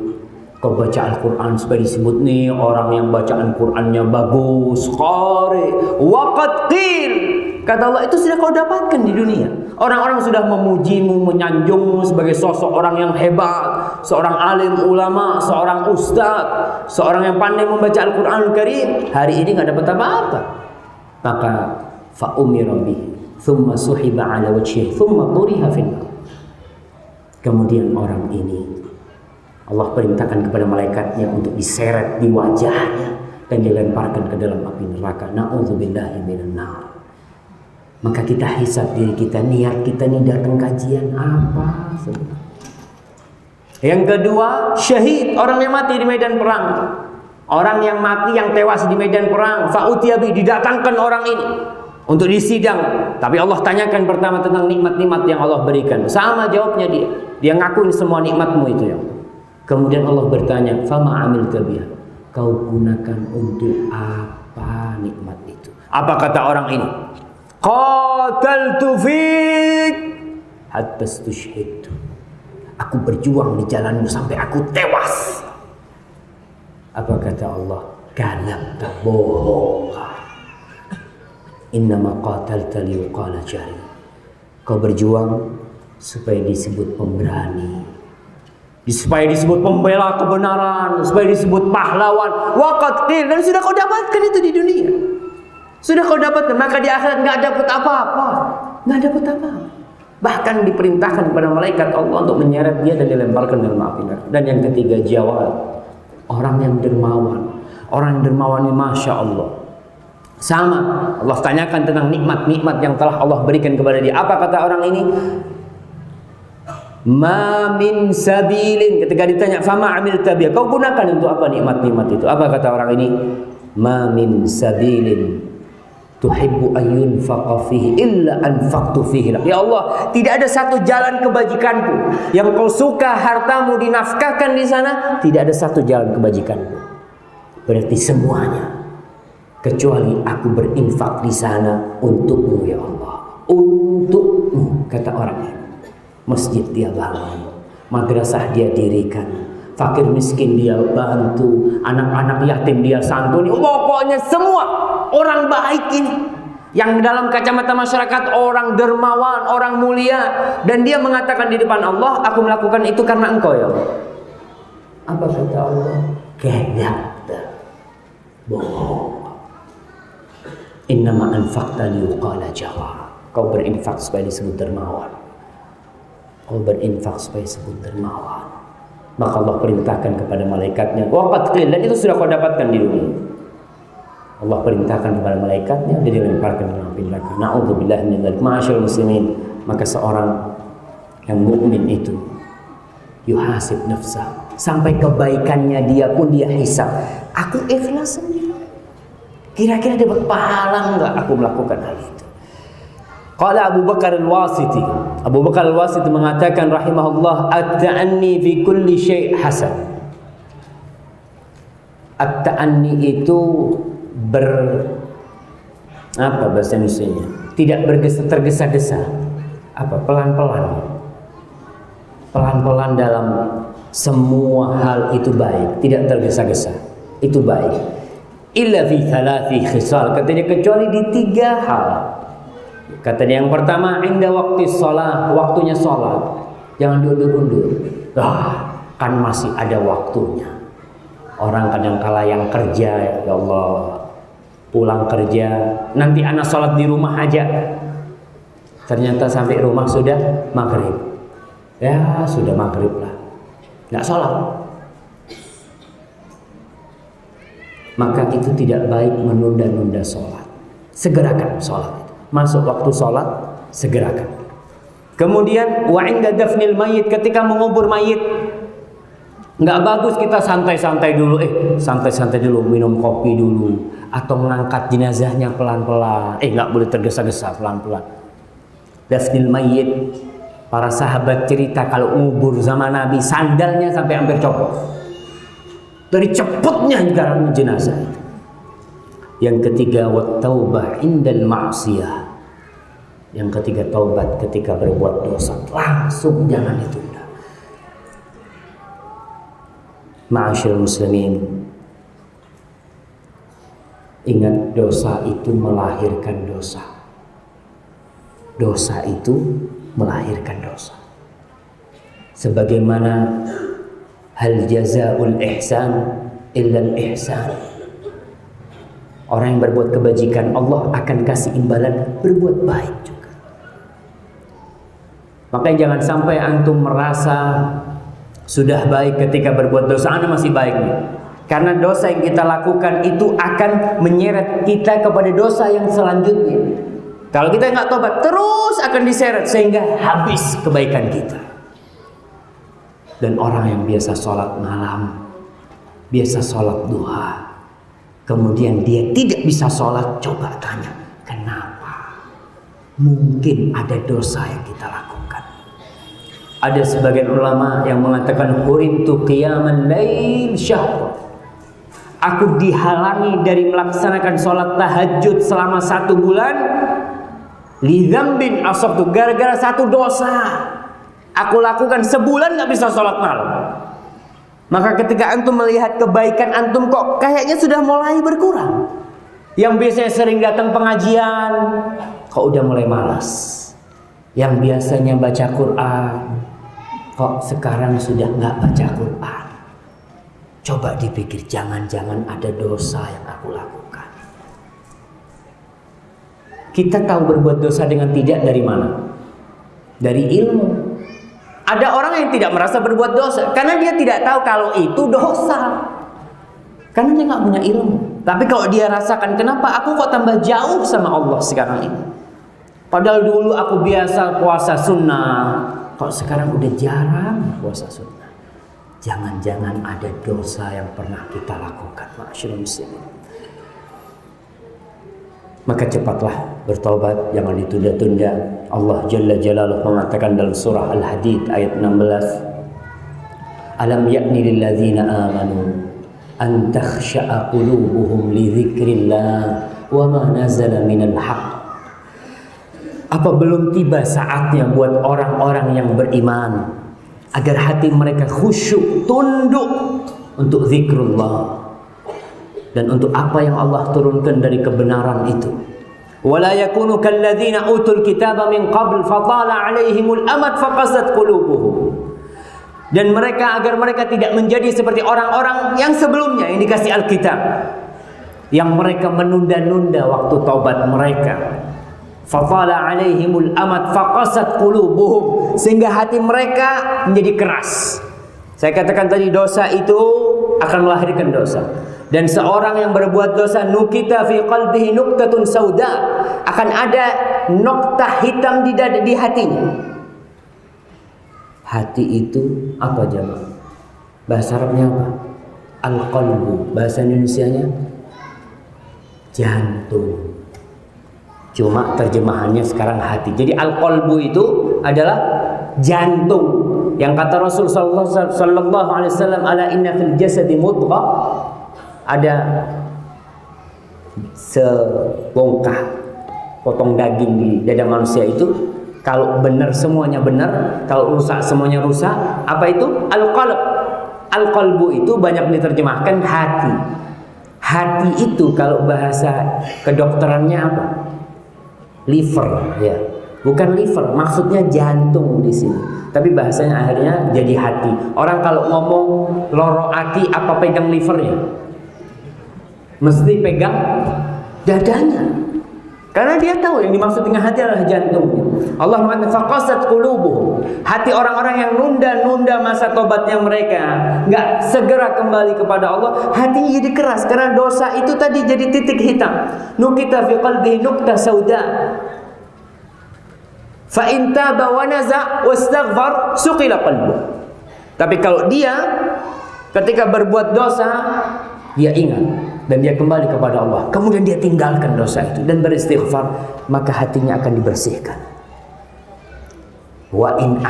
Kau baca Al-Quran supaya disebut nih orang yang bacaan Qurannya bagus, qari. Wa qad qil. Kata Allah, itu sudah kau dapatkan di dunia. Orang-orang sudah memujimu, menyanjungmu sebagai sosok orang yang hebat, seorang alim ulama, seorang ustaz, seorang yang pandai membaca Al-Quranul Karim. Hari ini nggak dapat apa-apa. Maka fa umira bihi, thumma suhiba ala wajhihi, thumma turiha finnar. Kemudian orang ini Allah perintahkan kepada malaikatnya untuk diseret di wajahnya dan dilemparkan ke dalam api neraka. Na'udzubillahi minan nar. Maka kita hisab diri kita, niat kita nih datang kajian apa sebenarnya. Yang kedua, syahid, orang yang mati di medan perang. Orang yang mati, yang tewas di medan perang. Fa'utiyabi, didatangkan orang ini untuk disidang. Tapi Allah tanyakan pertama tentang nikmat-nikmat yang Allah berikan. Sama jawabnya dia. Dia ngakuin semua nikmatmu itu ya. Kemudian Allah bertanya, fama amilta biha, kau gunakan untuk apa nikmat itu? Apa kata orang ini? Qataltu fik hatta stushhidtu. Aku berjuang di jalanmu sampai aku tewas. Apa kata Allah? Kadzabta, bohong. Innama qatalta liyuqala jari. Kau berjuang supaya disebut pemberani, supaya disebut pembela kebenaran, supaya disebut pahlawan. Waqad qil, dan sudah kau dapatkan itu di dunia. Sudah kau dapatkan, maka di akhirat nggak dapat apa-apa, nggak dapat apa-apa. Bahkan diperintahkan kepada malaikat Allah untuk menyeret dia dan dilemparkan dalam api neraka. Dan yang ketiga, jawab, orang yang dermawan. Orang yang dermawan ini masya Allah. Sama, Allah tanyakan tentang nikmat-nikmat yang telah Allah berikan kepada dia. Apa kata orang ini? Ma min sabilin, ketika ditanya fama amilta biha, kau gunakan untuk apa nikmat-nikmat itu? Apa kata orang ini? Ma min sabilin tuhibbu an yunfaqa fihi illa anfaqtu fihi. Ya Allah, tidak ada satu jalan kebajikanku yang kau suka hartamu dinafkahkan di sana, tidak ada satu jalan kebajikanku. Berarti semuanya, kecuali aku berinfak di sana untukmu ya Allah. Untukmu, kata orang ini. Masjid dia bangun, madrasah dia dirikan, fakir miskin dia bantu, anak-anak yatim dia santuni. Pokoknya semua orang baik ini yang dalam kacamata masyarakat orang dermawan, orang mulia, dan dia mengatakan di depan Allah, aku melakukan itu karena engkau ya Allah. Apa kata Allah? Kadzabta, bohong. Innama anfaqta liyuqala jawad. Kau berinfak supaya disebut dermawan. Kau berinfak supaya disebut dermawan. Maka Allah perintahkan kepada malaikatnya, waqad qil, dan itu sudah kau dapatkan di dunia. Allah perintahkan kepada malaikatnya dan dilemparkan ke api neraka. Na'udzubillahi min dzalik. Ma'asyiral muslimin, maka seorang yang mukmin itu yuhasib nafsah, sampai kebaikannya dia pun dia hisab. Aku ikhlas sendiri. Kira-kira dapat pahala enggak aku melakukan hal itu? Qala Abu Bakar Al-Wasiti. Abu Bakar Al-Wasiti mengatakan rahimahullah, at-ta'anni fi kulli syai' hasan. At-ta'anni itu apa bahasa Indonesianya? Tidak tergesa-gesa. Apa? Pelan-pelan. Pelan-pelan dalam semua hal itu baik, tidak tergesa-gesa. Itu baik. Illa fi thalathi khisal, katanya kecuali di 3 hal. Katanya yang pertama, inda waktu sholat, waktunya sholat, jangan diundur-undur. Kan masih ada waktunya. Orang kadang-kala yang kerja, ya Allah, pulang kerja, nanti anak sholat di rumah aja. Ternyata sampai rumah sudah maghrib. Ya sudah maghrib lah, nggak sholat. Maka itu tidak baik menunda-nunda sholat. Segerakan sholat. Masuk waktu sholat, segerakan. Kemudian wa inda dafnil mayit, ketika mengubur mayit, nggak bagus kita santai-santai dulu. Santai-santai dulu, minum kopi dulu, atau mengangkat jenazahnya pelan-pelan. Nggak boleh tergesa-gesa, pelan-pelan. Dafnil mayyit, para sahabat cerita kalau ngubur zaman Nabi sandalnya sampai hampir copot. Dari cepatnya garangnya jenazah itu. Yang ketiga, wat taubah indal ma'siyah. Yang ketiga, taubat ketika berbuat dosa, langsung jangan ditunda. Ma'asyiral muslimin, ingat dosa itu melahirkan dosa. Dosa itu melahirkan dosa. Sebagaimana hal jazaa'ul ihsan illal ihsan. Orang yang berbuat kebajikan, Allah akan kasih imbalan berbuat baik juga. Makanya jangan sampai antum merasa sudah baik ketika berbuat dosa, anda masih baik nih. Karena dosa yang kita lakukan itu akan menyeret kita kepada dosa yang selanjutnya. Kalau kita nggak tobat, terus akan diseret sehingga habis kebaikan kita. Dan orang yang biasa sholat malam, biasa sholat duha, kemudian dia tidak bisa sholat, coba tanya, kenapa? Mungkin ada dosa yang kita lakukan. Ada sebagian ulama yang mengatakan hurimtu qiyaman lail syahr. Aku dihalangi dari melaksanakan sholat tahajud selama 1 bulan. Lidzambin asabtu, gara-gara satu dosa aku lakukan sebulan nggak bisa sholat malam. Maka ketika antum melihat kebaikan antum kok kayaknya sudah mulai berkurang, yang biasanya sering datang pengajian kok udah mulai malas, yang biasanya baca Quran kok sekarang sudah nggak baca Quran. Coba dipikir, jangan-jangan ada dosa yang aku lakukan. Kita tahu berbuat dosa dengan tidak dari mana? Dari ilmu. Ada orang yang tidak merasa berbuat dosa karena dia tidak tahu kalau itu dosa. Karena dia nggak punya ilmu. Tapi kalau dia rasakan, kenapa aku kok tambah jauh sama Allah sekarang ini? Padahal dulu aku biasa puasa sunnah, kok sekarang udah jarang puasa sunnah. Jangan-jangan ada dosa yang pernah kita lakukan, ma'asyiral muslimin. Maka cepatlah bertaubat, jangan ditunda-tunda. Allah Jalla Jalaluhu mengatakan dalam surah Al-Hadid ayat 16, Alam ya'ni lilladzina amanu an takhsha'a qulubuhum li dzikrillah wa ma nazala minal haqq. Apa belum tiba saatnya buat orang-orang yang beriman agar hati mereka khusyuk, tunduk untuk zikrullah dan untuk apa yang Allah turunkan dari kebenaran itu. Wala yakunu kalladzina utul kitaba min qabl fatala 'alaihimul amad faqasat qulubuhum. Dan mereka agar mereka tidak menjadi seperti orang-orang yang sebelumnya yang dikasih Alkitab, yang mereka menunda-nunda waktu taubat mereka. Fatala 'alaihimul amad faqasat qulubuhum, sehingga hati mereka menjadi keras. Saya katakan tadi, dosa itu akan melahirkan dosa. Dan seorang yang berbuat dosa, nukita fi qalbihi nuktatun sauda, akan ada noktah hitam di hatinya. Hati itu apa jemaah? Bahasa Arabnya apa? Al-qalbu. Bahasa Indonesianya jantung. Cuma terjemahannya sekarang hati. Jadi al-qalbu itu adalah jantung. Yang kata Rasul sallallahu alaihi wasallam, ala inna fil jasadi mudghah, ada sebongkah potong daging di dada manusia itu. Kalau benar semuanya benar, kalau rusak semuanya rusak. Apa itu? Al-qalb. Al-qalbu itu banyak diterjemahkan hati. Hati itu kalau bahasa kedokterannya apa? Liver, ya. Bukan liver, maksudnya jantung di sini. Tapi bahasanya akhirnya jadi hati. Orang kalau ngomong loro hati, apa pegang livernya? Mesti pegang dadanya. Karena dia tahu yang dimaksud dengan hati adalah jantungnya. Allah mengatakan faqasat qulubuhum. Hati orang-orang yang nunda-nunda masa tobatnya mereka, nggak segera kembali kepada Allah, hatinya jadi keras karena dosa itu tadi jadi titik hitam. Nukita fi qalbihi nuqtah sauda. Fa in taba wa naza wastaghfar suqila qalbuh. Tapi kalau dia ketika berbuat dosa, dia ingat dan dia kembali kepada Allah, kemudian dia tinggalkan dosa itu dan beristighfar, maka hatinya akan dibersihkan. Wa in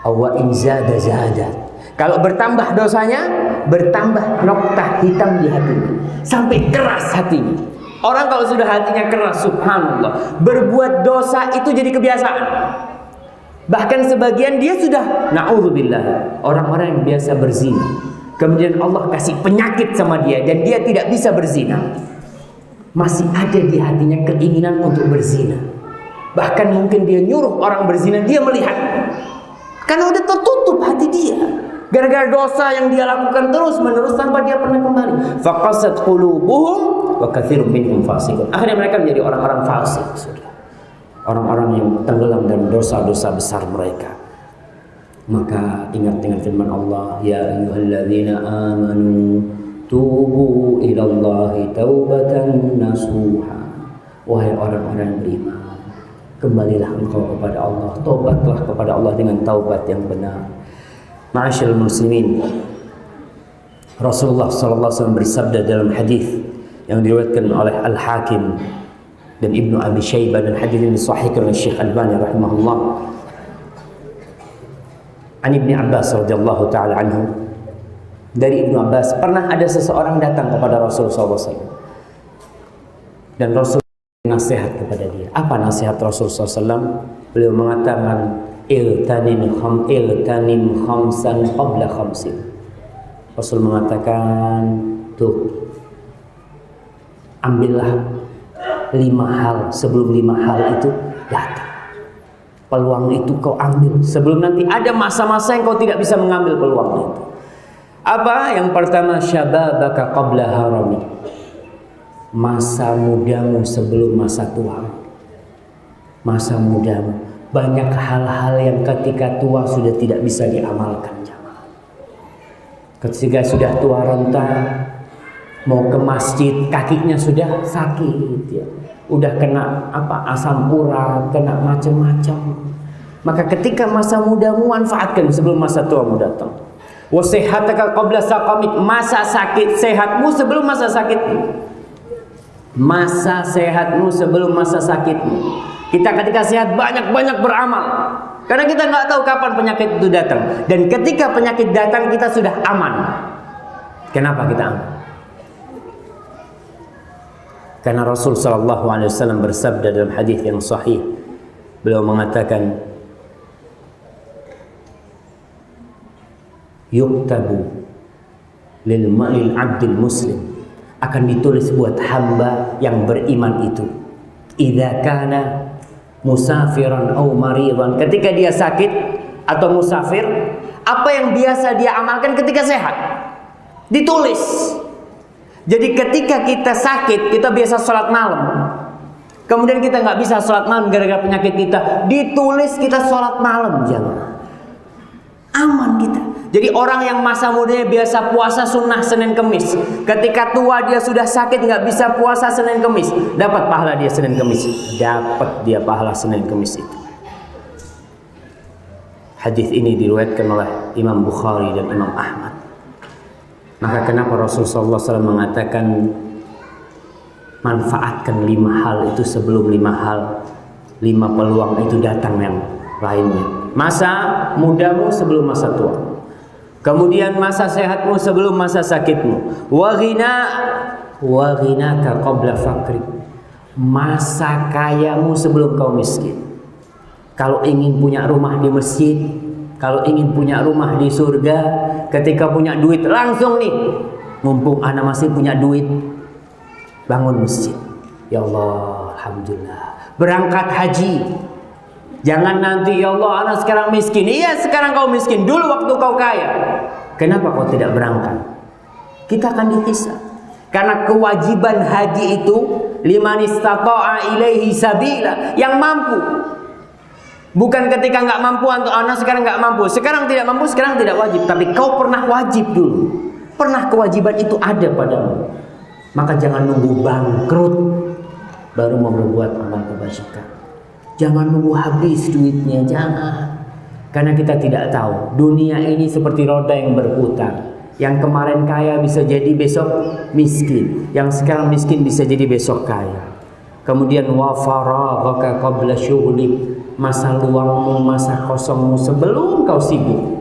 wa in zada zadat. Kalau bertambah dosanya, bertambah noktah hitam di hatinya, sampai keras hatinya. Orang kalau sudah hatinya keras, subhanallah, berbuat dosa itu jadi kebiasaan. Bahkan sebagian dia sudah, na'udzubillah, orang-orang yang biasa berzina, kemudian Allah kasih penyakit sama dia dan dia tidak bisa berzina, masih ada di hatinya keinginan untuk berzina. Bahkan mungkin dia nyuruh orang berzina, dia melihat, karena udah tertutup hati dia gara-gara dosa yang dia lakukan terus menerus tanpa dia pernah kembali. Faqasat qulubuhum wa katsirun minhum fasiqun. Akhirnya mereka menjadi orang-orang fasik, sudah. Orang-orang yang tenggelam dalam dosa-dosa besar mereka. Maka ingat dengan firman Allah, ya ayyuhalladzina amanu tubu ilallahi taubatan nasuha. Wahai orang-orang yang beriman, kembalilah engkau kepada Allah, taubatlah kepada Allah dengan taubat yang benar. Ma'asyiral muslimin, Rasulullah SAW bersabda dalam hadis yang diriwayatkan oleh Al-Hakim dan Ibnu Abi Syaibah, dan hadis ini disahihkan oleh Syekh Albani rahimahullah. An Ibnu Abbas radhiyallahu taala anhu, dari Ibnu Abbas, pernah ada seseorang datang kepada Rasulullah SAW dan Rasul nasihat kepada dia. Apa nasihat Rasulullah SAW? Beliau mengatakan, iltanim khamsan qabla khamsin. Rasul mengatakan, tuh, ambillah 5 hal sebelum 5 hal itu datang. Peluang itu kau ambil sebelum nanti ada masa-masa yang kau tidak bisa mengambil peluang itu. Apa? Yang pertama, syababaka qabla harami. Masa mudamu sebelum masa tua. Masa mudamu, banyak hal-hal yang ketika tua sudah tidak bisa diamalkan. Ketika sudah tua renta, mau ke masjid, kakinya sudah sakit, ya. Udah kena asam urat, kena macam-macam. Maka ketika masa mudamu, manfaatkan sebelum masa tuamu datang. Wa sihhataka qabla saqamik. Masa sakit sehatmu sebelum masa sakitmu. Masa sehatmu sebelum masa sakitmu. Kita ketika sehat banyak-banyak beramal, karena kita nggak tahu kapan penyakit itu datang. Dan ketika penyakit datang, kita sudah aman. Kenapa kita aman? Karena Rasul SAW bersabda dalam hadis yang sahih, beliau mengatakan, yuktabu lil abdil muslim, akan ditulis buat hamba yang beriman itu, idza kana musafiran au maridan, ketika dia sakit atau musafir, apa yang biasa dia amalkan ketika sehat ditulis. Jadi ketika kita sakit, kita biasa sholat malam, kemudian kita nggak bisa sholat malam gara-gara penyakit kita, ditulis kita sholat malam, jangan. Aman kita. Jadi orang yang masa mudanya biasa puasa sunnah Senin Kemis, ketika tua dia sudah sakit nggak bisa puasa Senin Kemis, dapat pahala dia Senin Kemis, dapat dia pahala Senin Kemis itu. Hadis ini diriwayatkan oleh Imam Bukhari dan Imam Ahmad. Maka kenapa Rasulullah SAW mengatakan manfaatkan 5 hal itu sebelum 5 hal, 5 peluang itu datang yang lainnya. Masa mudamu sebelum masa tua, kemudian masa sehatmu sebelum masa sakitmu. Wa ghinaka qabla faqri. Masa kayamu sebelum kau miskin. Kalau ingin punya rumah di masjid, kalau ingin punya rumah di surga, ketika punya duit langsung nih, mumpung anak masih punya duit, bangun masjid. Ya Allah, alhamdulillah. Berangkat haji. Jangan nanti, ya Allah, anak sekarang miskin. Iya, sekarang kau miskin, dulu waktu kau kaya. Kenapa kau tidak berangkat? Kita akan dihisab. Karena kewajiban haji itu liman istata'a ilaihi sabila, yang mampu. Bukan ketika nggak mampu, untuk anak sekarang nggak mampu, sekarang tidak mampu, sekarang tidak wajib. Tapi kau pernah wajib dulu, pernah kewajiban itu ada padamu. Maka jangan nunggu bangkrut baru mau berbuat amal kebajikan. Jangan nunggu habis duitnya, jangan. Karena kita tidak tahu, dunia ini seperti roda yang berputar. Yang kemarin kaya bisa jadi besok miskin. Yang sekarang miskin bisa jadi besok kaya. Kemudian wa faraghaka qabla syughlik, masa luangmu, masa kosongmu sebelum kau sibuk.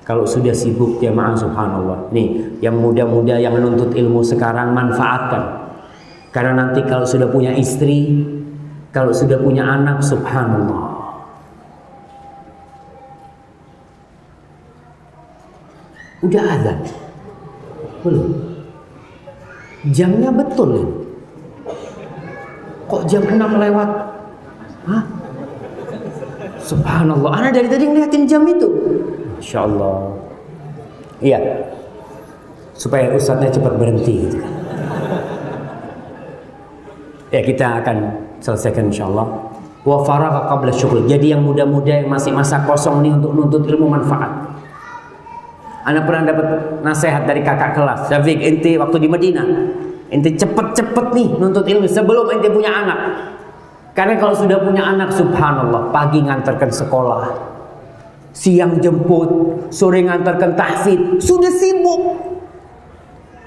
Kalau sudah sibuk jamaah subhanallah. Nih, yang muda-muda yang menuntut ilmu sekarang manfaatkan. Karena nanti kalau sudah punya istri, kalau sudah punya anak, subhanallah. Udah azan? Belum. Jamnya betul ini. Kok jam 6 lewat? Hah? Subhanallah. Ana dari tadi ngeliatin jam itu. Masya Allah. Iya. Supaya ustadznya cepat berhenti gitu kan. Ya, kita akan selesaikan insyaallah. Wa faragha qabla syughul. Jadi yang muda-muda yang masih masa kosong nih untuk nuntut ilmu manfaat. Ana pernah dapat nasihat dari kakak kelas. Syafiq, ente waktu di Madinah, ente cepet-cepet nih nuntut ilmu sebelum ente punya anak. Karena kalau sudah punya anak, subhanallah, pagi ngantarkan sekolah, siang jemput, sore ngantarkan tahfidz, sudah sibuk.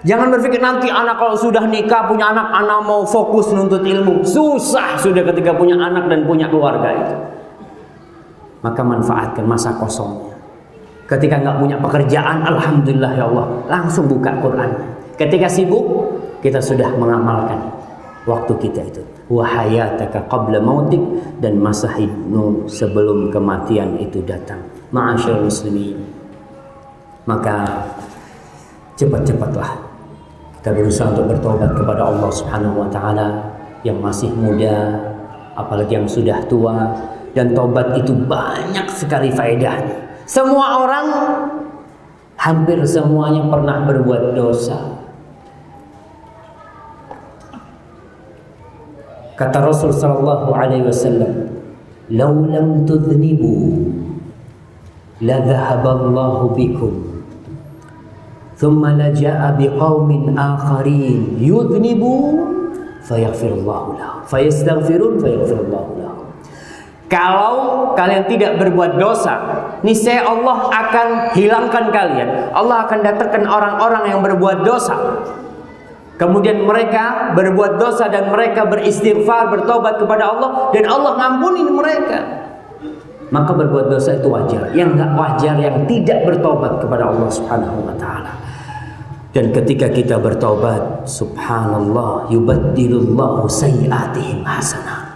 Jangan berpikir nanti anak kalau sudah nikah punya anak mau fokus nuntut ilmu. Susah sudah ketika punya anak dan punya keluarga itu. Maka manfaatkan masa kosongnya. Ketika nggak punya pekerjaan, alhamdulillah ya Allah, langsung buka Quran. Ketika sibuk, kita sudah mengamalkan waktu kita itu. Wa hayataka qabla mautik, dan masa hidupmu sebelum kematian itu datang. Ma'asyiral muslimin. Maka cepat-cepatlah kita berusaha untuk bertobat kepada Allah Subhanahu wa taala, yang masih muda, apalagi yang sudah tua. Dan tobat itu banyak sekali faedahnya. Semua orang, hampir semuanya pernah berbuat dosa. Kata Rasul sallallahu alaihi wasallam, "Law lam tudhnibu la dhahaba Allahu bikum, thumma la jaa'a biqaumin akharin yudhnibu fayaghfirullahu lahum, fayastaghfirun fayaghfirullahu lahum." Kalau kalian tidak berbuat dosa, niscaya Allah akan hilangkan kalian. Allah akan datangkan orang-orang yang berbuat dosa. Kemudian mereka berbuat dosa dan mereka beristighfar, bertobat kepada Allah, dan Allah ngampunin mereka. Maka berbuat dosa itu wajar. Yang enggak wajar yang tidak bertobat kepada Allah Subhanahu wa taala. Dan ketika kita bertobat, subhanallah, yubaddilullahu sayyi'atihim hasanah.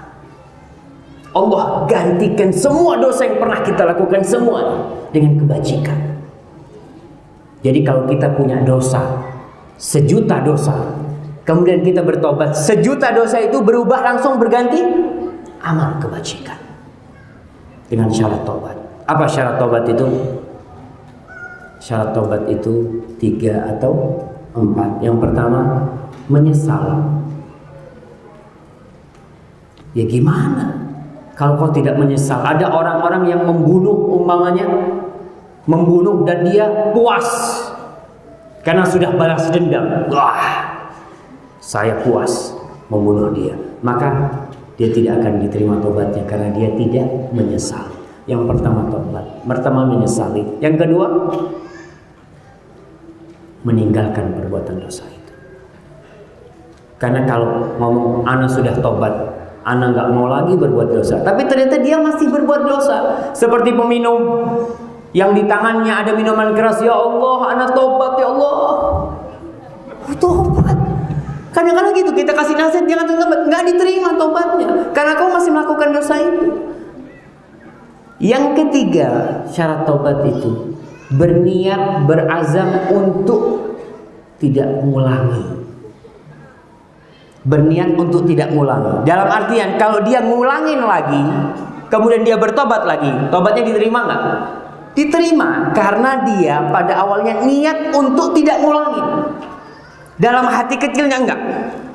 Allah gantikan semua dosa yang pernah kita lakukan semua dengan kebajikan. Jadi kalau kita punya dosa, 1.000.000 dosa, kemudian kita bertobat, 1.000.000 dosa itu berubah langsung berganti amal kebajikan. Dengan syarat tobat. Apa syarat tobat itu? Syarat tobat itu 3 atau 4. Yang pertama, menyesal. Ya gimana kalau kau tidak menyesal? Ada orang-orang yang membunuh, umpamanya membunuh dan dia puas karena sudah balas dendam. Wah, saya puas membunuh dia. Maka dia tidak akan diterima tobatnya karena dia tidak menyesal. Yang pertama tobat, pertama menyesali. Yang kedua, meninggalkan perbuatan dosa itu. Karena kalau ngomong ana sudah tobat, ana nggak mau lagi berbuat dosa, tapi ternyata dia masih berbuat dosa. Seperti peminum yang di tangannya ada minuman keras, ya Allah, ana tobat ya Allah. Tobat. Kadang-kadang gitu kita kasih nasihat jangan tobat, nggak diterima tobatnya karena kau masih melakukan dosa itu. Yang ketiga syarat tobat itu berniat, berazam untuk tidak mengulangi. Berniat untuk tidak ngulangi. Dalam artian kalau dia ngulangin lagi, kemudian dia bertobat lagi, tobatnya diterima nggak? Diterima, karena dia pada awalnya niat untuk tidak ngulangin. Dalam hati kecilnya enggak.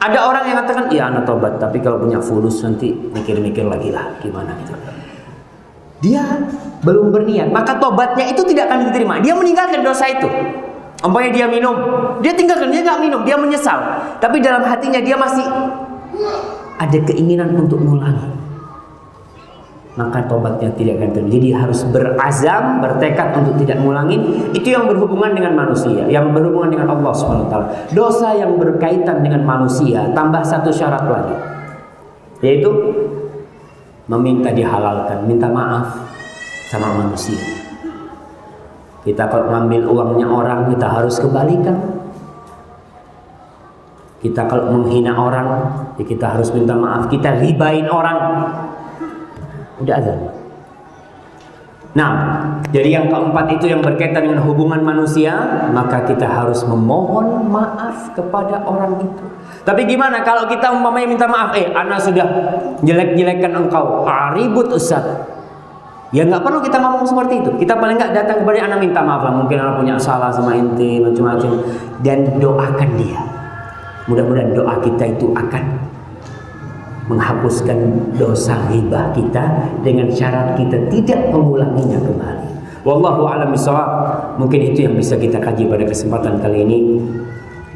Ada orang yang mengatakan, iya anak tobat, tapi kalau punya fulus nanti mikir-mikir lagi lah gimana gitu. Dia belum berniat, maka tobatnya itu tidak akan diterima. Dia meninggalkan dosa itu. Umpamanya dia minum, dia tinggalkan, dia nggak minum, dia menyesal. Tapi dalam hatinya dia masih ada keinginan untuk mengulangi. maka tobatnya tidak akan terjadi. Jadi harus berazam, bertekad untuk tidak ngulangin. Itu yang berhubungan dengan manusia, yang berhubungan dengan Allah SWT. Dosa yang berkaitan dengan manusia tambah satu syarat lagi, yaitu meminta dihalalkan, minta maaf sama manusia. Kita kalau ngambil uangnya orang, kita harus kembalikan. Kita kalau menghina orang, ya kita harus minta maaf. Kita ribain orang, udah ada. Nah, jadi yang keempat itu yang berkaitan dengan hubungan manusia, maka kita harus memohon maaf kepada orang itu. Tapi gimana kalau kita umpamanya minta maaf, ana sudah jelek-jelekkan engkau, ribut Ustaz. Ya nggak perlu kita ngomong seperti itu. Kita paling nggak datang kepada ana minta maaf lah, mungkin ana punya salah sama inti macam-macam, dan doakan dia. Mudah-mudahan doa kita itu akan menghapuskan dosa ghibah kita dengan syarat kita tidak mengulanginya kembali. Wallahu a'lam bishawab. Mungkin itu yang bisa kita kaji pada kesempatan kali ini.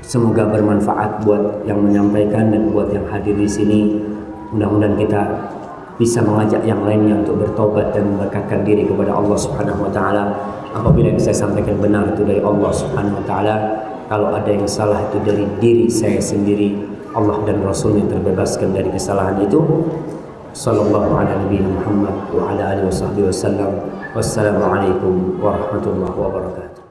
Semoga bermanfaat buat yang menyampaikan dan buat yang hadir di sini. Mudah-mudahan kita bisa mengajak yang lainnya untuk bertobat dan mendekatkan diri kepada Allah Subhanahu wa taala. Apabila yang saya sampaikan benar itu dari Allah Subhanahu wa taala, kalau ada yang salah itu dari diri saya sendiri. Allah dan Rasulnya terbebaskan dari kesalahan itu. Sallallahu ala nabiyina Muhammad wa ala alihi wasallam. Wassalamualaikum warahmatullahi wabarakatuh.